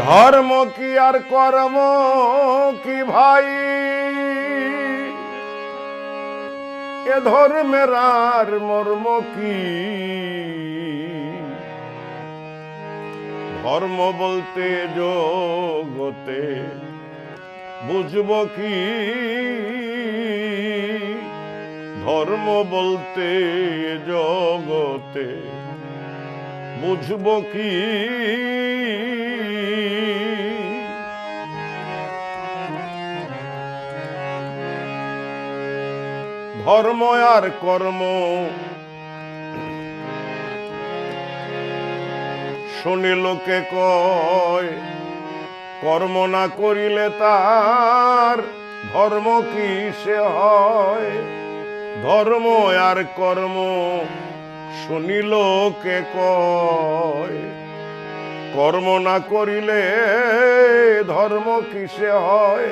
ধর্ম কি আর কর্ম কি ভাই, এ ধর্মের আর মর্ম কি? ধর্ম বলতে জগতে বুঝব কি? ধর্ম বলতে জগতে বুঝব কি? ধর্ম আর কর্ম শুনি লোকে কয়, কর্ম না করিলে তার ধর্ম কি সে হয়? ধর্ম আর কর্ম শুনি লোকে কয়, কর্ম না করিলে ধর্ম কি সে হয়?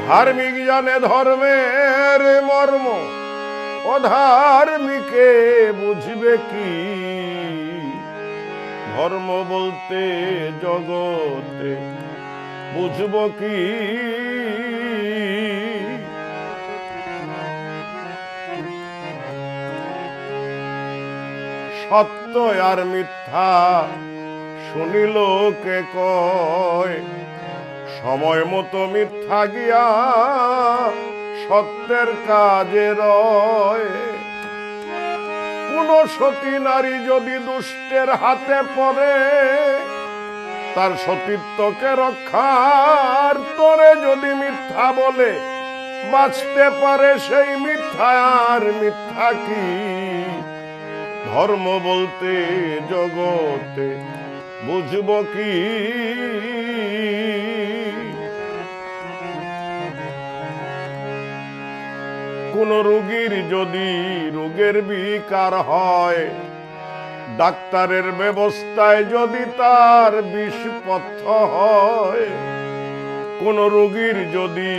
ধার্মিক জানে ধর্মের মর্ম, অধার্মিকে বুঝবে কি? ধর্ম বলতে জগতে বুঝব কি? সত্য আর মিথ্যা শুনি লোকে কয়, সময় মতো মিথ্যা গিয়া সত্যের কাজে রয়। কোন সতী নারী যদি দুষ্টের হাতে পড়ে, তার সতীত্বকে রক্ষার তোরে যদি মিথ্যা বলে বাঁচতে পারে, সেই মিথ্যা আর মিথ্যা কি? ধর্ম বলতে জগতে বুঝব কি? কোন রোগীর যদি রোগের বিকার হয়, ডাক্তারের ব্যবস্থায় যদি তার বিষপথ্য হয়, কোন রোগীর যদি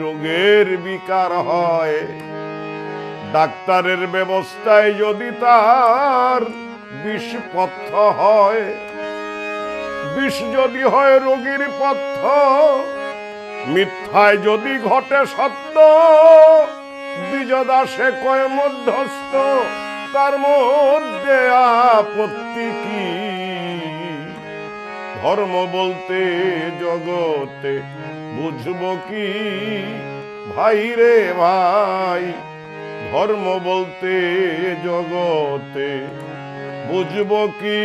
রোগের বিকার হয়, ডাক্তারের ব্যবস্থায় যদি তার বিষপথ্য হয়, বিষ যদি হয় রোগীর পথ্য, মিথ্যায় যদি ঘটে সত্য, বিজদাসে কয় মধ্যস্থ, তার মধ্যে আপত্তি কি? ধর্ম বলতে জগতে বুঝব কি? ভাই রে ভাই, ধর্ম বলতে জগতে বুঝব কি?